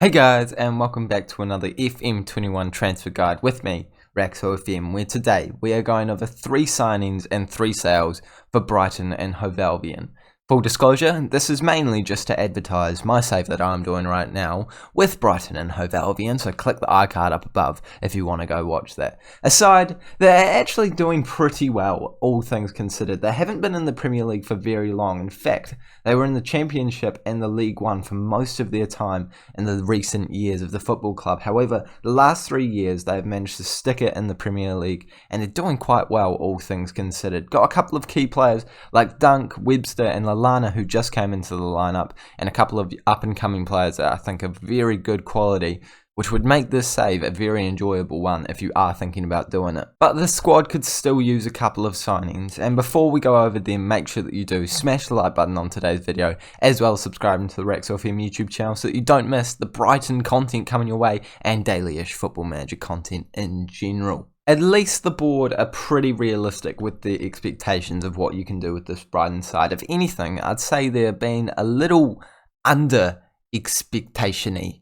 Hey guys, and welcome back to another FM21 Transfer Guide with me, Raxo FM, where today we are going over 3 signings and 3 sales for Brighton and Hove Albion. Full disclosure, this is mainly just to advertise my save that I'm doing right now with Brighton and Hove Albion, so click the iCard up above if you want to go watch that. Aside, they're actually doing pretty well, all things considered. They haven't been in the Premier League for very long. In fact, they were in the Championship and the League One for most of their time in the recent years of the football club. However, the last 3 years they've managed to stick it in the Premier League, and they're doing quite well, all things considered. Got a couple of key players like Dunk, Webster and Lallana, who just came into the lineup, and a couple of up-and-coming players that I think are very good quality, which would make this save a very enjoyable one if you are thinking about doing it. But the squad could still use a couple of signings, and before we go over them, make sure that you do smash the like button on today's video, as well as subscribing to the Raxo FM YouTube channel so that you don't miss the Brighton content coming your way, and daily-ish Football Manager content in general. At least the board are pretty realistic with their expectations of what you can do with this Brighton side. If anything, I'd say they're being a little under expectation-y.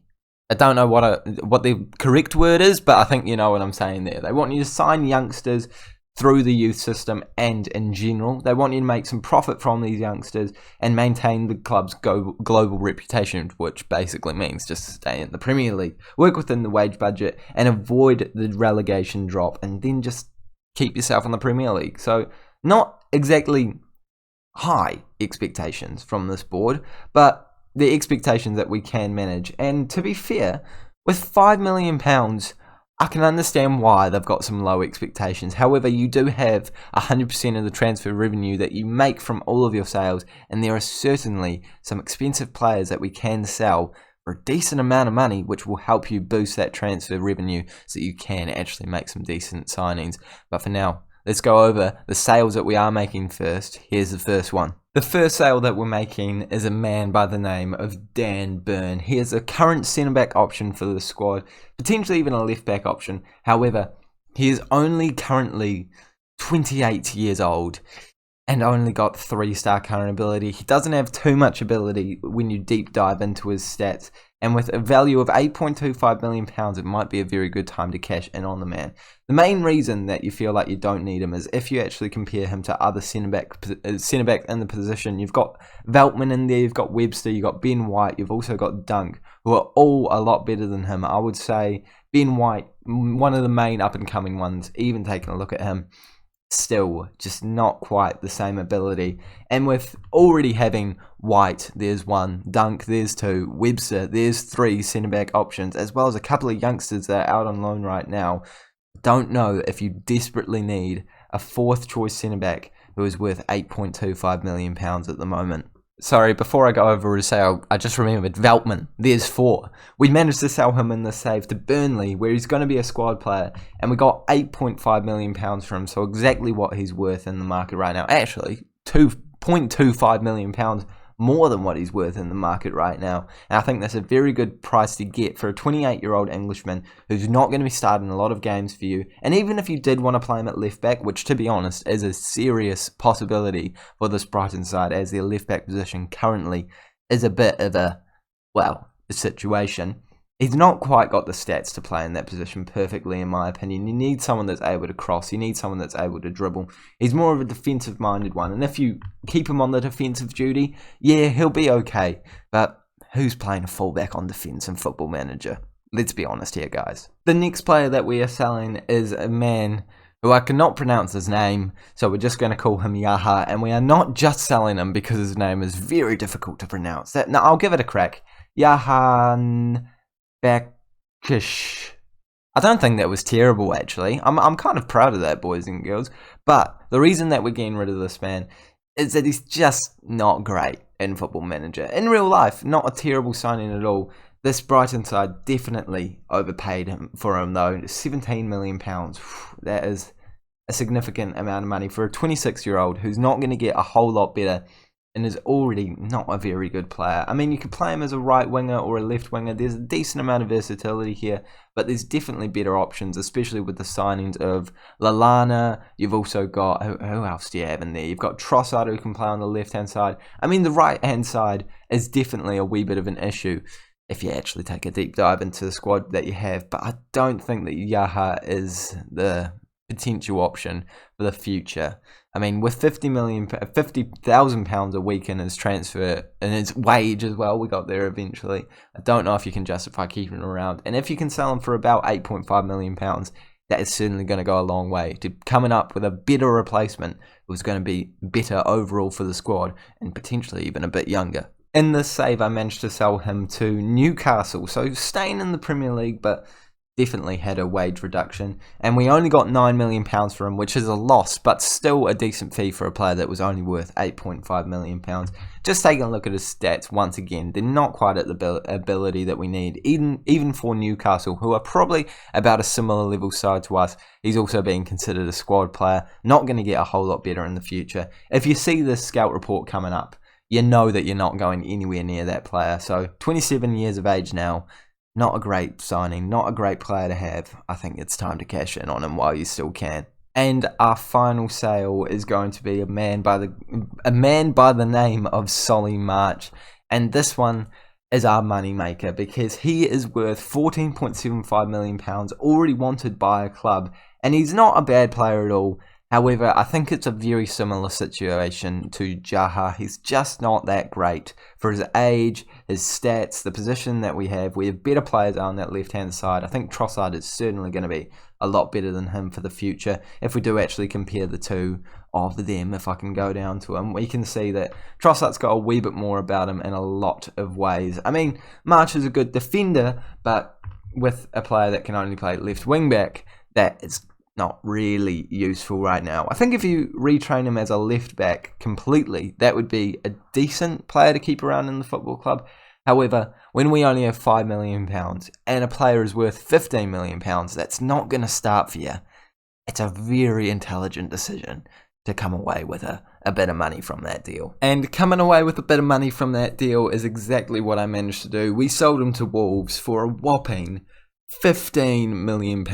I don't know what the correct word is, but I think you know what I'm saying there. They want you to sign youngsters through the youth system and in general. They want you to make some profit from these youngsters and maintain the club's global reputation, which basically means just stay in the Premier League, work within the wage budget and avoid the relegation drop, and then just keep yourself in the Premier League. So not exactly high expectations from this board, but the expectations that we can manage. And to be fair, with £5 million, I can understand why they've got some low expectations. However, you do have 100% of the transfer revenue that you make from all of your sales, and there are certainly some expensive players that we can sell for a decent amount of money, which will help you boost that transfer revenue so you can actually make some decent signings. But for now, let's go over the sales that we are making first. Here's the first one. The first sale that we're making is a man by the name of Dan Burn. He is a current centre-back option for the squad, potentially even a left-back option. However, he is only currently 28 years old and only got 3-star current ability. He doesn't have too much ability when you deep dive into his stats, and with a value of £8.25 million, it might be a very good time to cash in on the man. The main reason that you feel like you don't need him is if you actually compare him to other centre-back in the position. You've got Veltman in there, you've got Webster, you've got Ben White, you've also got Dunk, who are all a lot better than him. I would say Ben White, one of the main up-and-coming ones, even taking a look at him, still just not quite the same ability. And with already having White, there's 1, Dunk, there's 2, Webster, there's 3 centre-back options, as well as a couple of youngsters that are out on loan right now. Don't know if you desperately need a 4th choice centre-back who is worth £8.25 million at the moment. Sorry, before I go over a sale, I just remembered Veltman. There's 4. We managed to sell him in the save to Burnley, where he's going to be a squad player, and we got £8.5 million for him, so exactly what he's worth in the market right now. Actually, £2.25 million more than what he's worth in the market right now. And I think that's a very good price to get for a 28-year-old Englishman who's not going to be starting a lot of games for you. And even if you did want to play him at left back, which to be honest is a serious possibility for this Brighton side, as their left back position currently is a bit of a situation. He's not quite got the stats to play in that position perfectly, in my opinion. You need someone that's able to cross. You need someone that's able to dribble. He's more of a defensive-minded one. And if you keep him on the defensive duty, yeah, he'll be okay. But who's playing a fullback on defense in Football Manager? Let's be honest here, guys. The next player that we are selling is a man who I cannot pronounce his name, so we're just going to call him Yaha. And we are not just selling him because his name is very difficult to pronounce. No, I'll give it a crack. Yahan Bakish. I don't think that was terrible, actually. I'm kind of proud of that, boys and girls. But the reason that we're getting rid of this man is that he's just not great in Football Manager. In real life, not a terrible signing at all. This Brighton side definitely overpaid him for him, though. £17 million. That is a significant amount of money for a 26-year-old who's not going to get a whole lot better and is already not a very good player. I mean, you could play him as a right winger or a left winger. There's a decent amount of versatility here, but there's definitely better options, especially with the signings of Lallana. You've also got, who else do you have in there? You've got Trossard, who can play on the left-hand side. I mean, the right-hand side is definitely a wee bit of an issue. if you actually take a deep dive into the squad that you have. But I don't think that Zaha is the potential option for the future. I mean, with £50,000 a week in his transfer and his wage as well, we got there eventually. I don't know if you can justify keeping him around. And if you can sell him for about £8.5 million, that is certainly going to go a long way to coming up with a better replacement who's going to be better overall for the squad and potentially even a bit younger. In this save, I managed to sell him to Newcastle, so staying in the Premier League, but definitely had a wage reduction, and we only got £9 million for him, which is a loss, but still a decent fee for a player that was only worth £8.5 million. Just taking a look at his stats once again, they're not quite at the ability that we need, even for Newcastle, who are probably about a similar level side to us. He's also being considered a squad player, not going to get a whole lot better in the future. If you see this scout report coming up, you know that you're not going anywhere near that player. So 27 years of age now, not a great signing, not a great player to have. I think it's time to cash in on him while you still can. And our final sale is going to be a man by the name of Solly March. And this one is our money maker because he is worth £14.75 million, already wanted by a club. And he's not a bad player at all. However, I think it's a very similar situation to Zaha. He's just not that great for his age, his stats, the position that we have. We have better players on that left-hand side. I think Trossard is certainly going to be a lot better than him for the future. If we do actually compare the two of them, if I can go down to him, we can see that Trossard's got a wee bit more about him in a lot of ways. I mean, March is a good defender, but with a player that can only play left wing-back, that is not really useful right now. I think if you retrain him as a left back completely, that would be a decent player to keep around in the football club. However, when we only have £5 million and a player is worth £15 million, that's not going to start for you. It's a very intelligent decision to come away with a bit of money from that deal. And coming away with a bit of money from that deal is exactly what I managed to do. We sold him to Wolves for a whopping £15 million.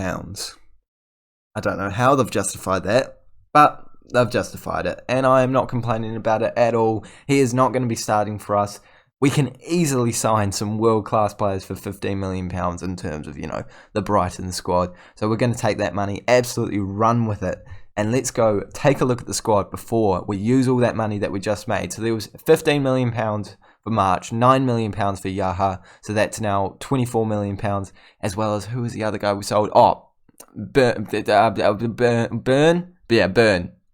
I don't know how they've justified that, but they've justified it, and I am not complaining about it at all. He is not going to be starting for us. We can easily sign some world-class players for £15 million in terms of, the Brighton squad. So we're going to take that money, absolutely run with it, and let's go take a look at the squad before we use all that money that we just made. So there was £15 million for March, £9 million for Zaha, so that's now £24 million, as well as, who was the other guy we sold? Burn.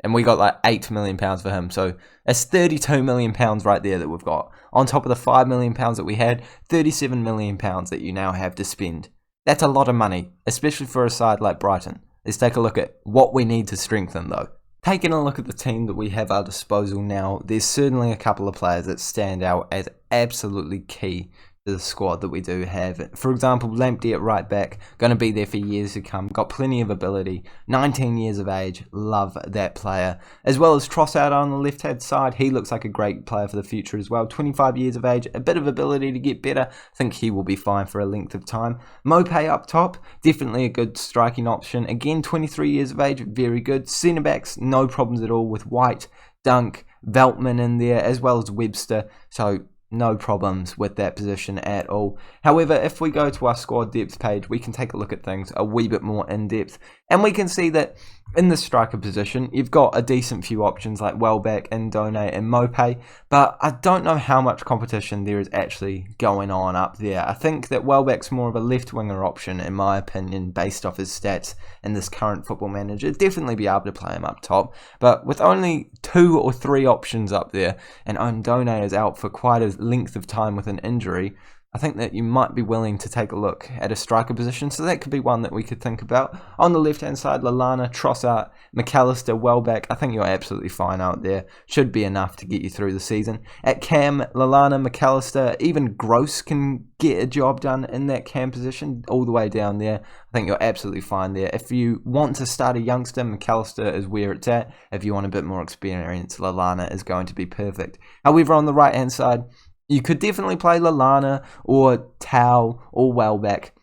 And we got like £8 million for him. So it's £32 million right there that we've got. On top of the £5 million that we had, £37 million that you now have to spend. That's a lot of money, especially for a side like Brighton. Let's take a look at what we need to strengthen though. Taking a look at the team that we have at our disposal now, there's certainly a couple of players that stand out as absolutely key to the squad that we do have. For example, Lamptey at right back, going to be there for years to come, got plenty of ability, 19 years of age, love that player. As well as Trossard on the left hand side, he looks like a great player for the future as well, 25 years of age, a bit of ability to get better, I think he will be fine for a length of time. Mopé up top, definitely a good striking option, again 23 years of age, very good. Centre backs, no problems at all with White, Dunk, Veltman in there, as well as Webster, so no problems with that position at all. However, if we go to our squad depth page, we can take a look at things a wee bit more in depth, and we can see that in the striker position, you've got a decent few options like Welbeck, Ndone and Mopé, but I don't know how much competition there is actually going on up there. I think that Welbeck's more of a left winger option in my opinion, based off his stats in this current Football Manager. Definitely be able to play him up top, but with only 2 or 3 options up there, and Ndone is out for quite a length of time with an injury, I think that you might be willing to take a look at a striker position, so that could be one that we could think about. On the left-hand side, Lallana, Trossard, McAllister, Welbeck, I think you're absolutely fine out there. Should be enough to get you through the season. At Cam, Lallana, McAllister, even Gross can get a job done in that Cam position, all the way down there. I think you're absolutely fine there. If you want to start a youngster, McAllister is where it's at. If you want a bit more experience, Lallana is going to be perfect. However, on the right-hand side, you could definitely play Lallana or Tau or Welbeck,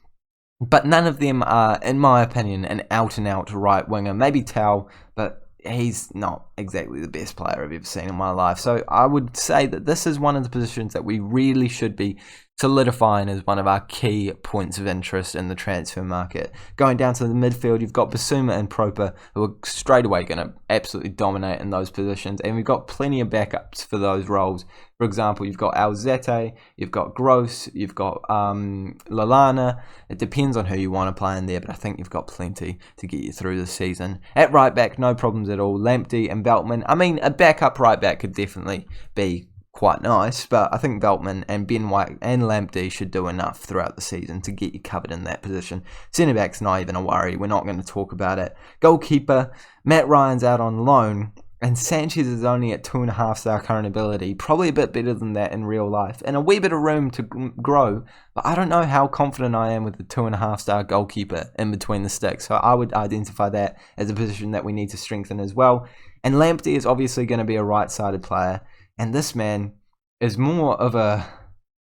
but none of them are, in my opinion, an out-and-out right winger. Maybe Tau, but he's not exactly the best player I've ever seen in my life. So I would say that this is one of the positions that we really should be solidifying as one of our key points of interest in the transfer market. Going down to the midfield, you've got Bissouma and Proper, who are straight away going to absolutely dominate in those positions, and we've got plenty of backups for those roles. For example, you've got Alzate, you've got Gross, you've got Lallana. It depends on who you want to play in there, but I think you've got plenty to get you through the season. At right back, no problems at all. Lamptey and Veltman. I mean, a backup right back could definitely be quite nice, but I think Veltman and Ben White and Lamptey should do enough throughout the season to get you covered in that position. Centre back's not even a worry. We're not going to talk about it. Goalkeeper, Matt Ryan's out on loan, and Sanchez is only at 2.5-star current ability, probably a bit better than that in real life, and a wee bit of room to grow, but I don't know how confident I am with the 2.5-star goalkeeper in between the sticks, so I would identify that as a position that we need to strengthen as well. And Lamptey is obviously going to be a right-sided player, and this man is more of a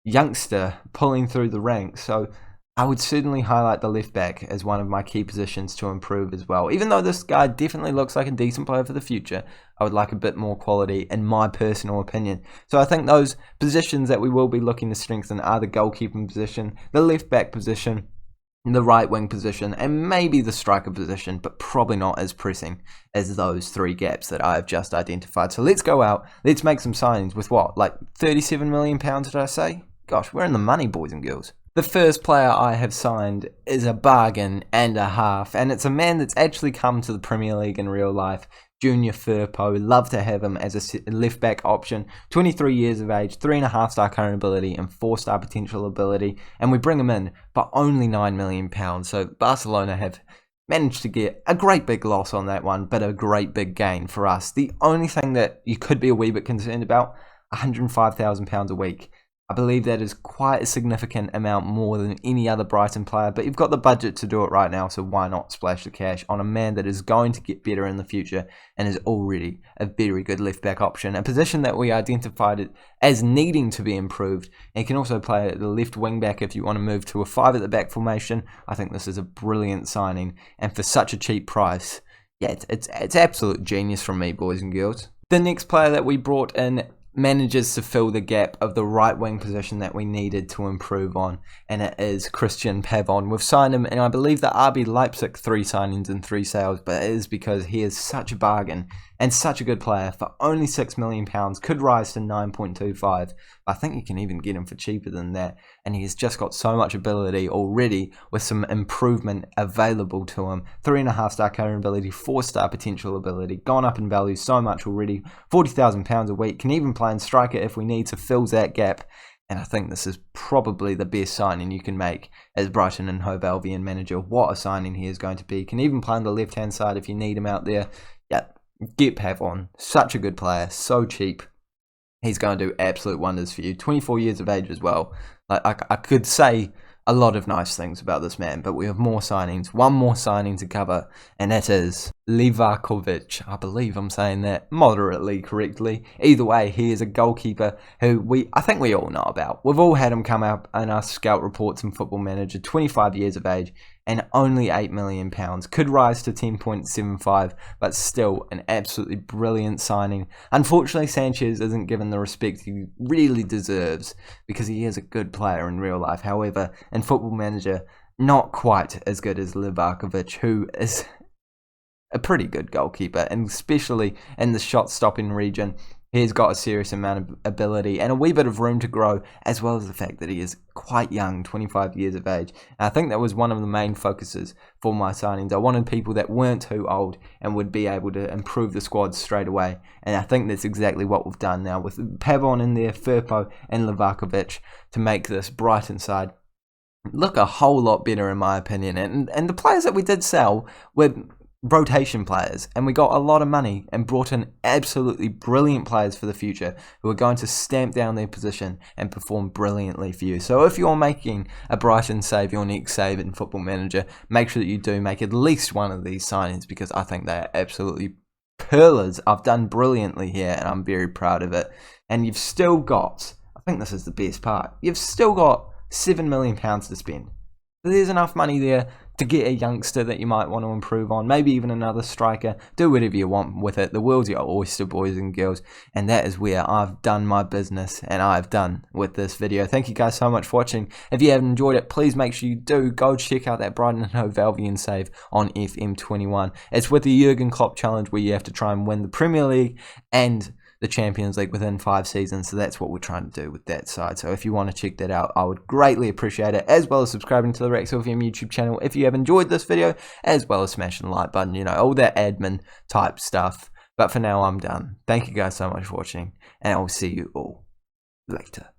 youngster pulling through the ranks, so I would certainly highlight the left back as one of my key positions to improve as well. Even though this guy definitely looks like a decent player for the future, I would like a bit more quality in my personal opinion. So I think those positions that we will be looking to strengthen are the goalkeeping position, the left back position, the right wing position, and maybe the striker position, but probably not as pressing as those three gaps that I have just identified. So let's go out, let's make some signings with what, like £37 million, did I say? Gosh, we're in the money, boys and girls. The first player I have signed is a bargain and a half, and it's a man that's actually come to the Premier League in real life. Junior Firpo, love to have him as a left back option. 23 years of age, 3.5-star current ability and 4-star potential ability, and we bring him in for only £9 million. So Barcelona have managed to get a great big loss on that one, but a great big gain for us. The only thing that you could be a wee bit concerned about, £105,000 a week. I believe that is quite a significant amount more than any other Brighton player, but you've got the budget to do it right now, so why not splash the cash on a man that is going to get better in the future and is already a very good left-back option, a position that we identified as needing to be improved. And he can also play at the left wing-back if you want to move to a 5-at-the-back formation. I think this is a brilliant signing, and for such a cheap price, yeah, it's absolute genius from me, boys and girls. The next player that we brought in manages to fill the gap of the right wing position that we needed to improve on, and it is Christian Pavon. We've signed him, and I believe that RB Leipzig 3 signings and 3 sales, but it is because he is such a bargain and such a good player for only £6 million, could rise to 9.25. I think you can even get him for cheaper than that, and he's just got so much ability already with some improvement available to him. 3.5-star current ability, 4-star potential ability, gone up in value so much already, £40,000 a week, can even play in striker if we need to fill that gap. And I think this is probably the best signing you can make as Brighton and Hove Albion manager. What a signing he is going to be. Can even play on the left-hand side if you need him out there. Yeah, get Pavon. Such a good player, so cheap. He's going to do absolute wonders for you. 24 years of age as well. I could say a lot of nice things about this man, but we have more signings. One more signing to cover, and that is Livakovic. I believe I'm saying that moderately correctly. Either way, he is a goalkeeper who I think we all know about. We've all had him come up in our scout reports and Football Manager. 25 years of age and only £8 million. Could rise to 10.75, but still an absolutely brilliant signing. Unfortunately, Sanchez isn't given the respect he really deserves because he is a good player in real life. However, in Football Manager, not quite as good as Livakovic, who is a pretty good goalkeeper, and especially in the shot-stopping region. He's got a serious amount of ability and a wee bit of room to grow, as well as the fact that he is quite young, 25 years of age. And I think that was one of the main focuses for my signings. I wanted people that weren't too old and would be able to improve the squad straight away. And I think that's exactly what we've done now with Pavon in there, Firpo and Livakovic to make this Brighton side look a whole lot better in my opinion. And the players that we did sell were rotation players, and we got a lot of money and brought in absolutely brilliant players for the future who are going to stamp down their position and perform brilliantly for you. So if you're making a Brighton save, your next save in Football Manager, make sure that you do make at least one of these signings, because I think they are absolutely pearlers. I've done brilliantly here and I'm very proud of it. And you've still got, I think this is the best part, you've still got £7 million to spend. there's enough money there to get a youngster that you might want to improve on, maybe even another striker. Do whatever you want with it. The world's your oyster, boys and girls, and that is where I've done my business, and I've done with this video. Thank you guys so much for watching. If you have enjoyed it, please make sure you do go check out that Brighton and Hove Albion save on FM21. It's with the Jurgen Klopp challenge, where you have to try and win the Premier League and the Champions League within 5 seasons, so that's what we're trying to do with that side. So if you want to check that out, I would greatly appreciate it, as well as subscribing to the Rex FM YouTube channel if you have enjoyed this video, as well as smashing the like button, you know, all that admin type stuff. But for now, I'm done. Thank you guys so much for watching, and I'll see you all later.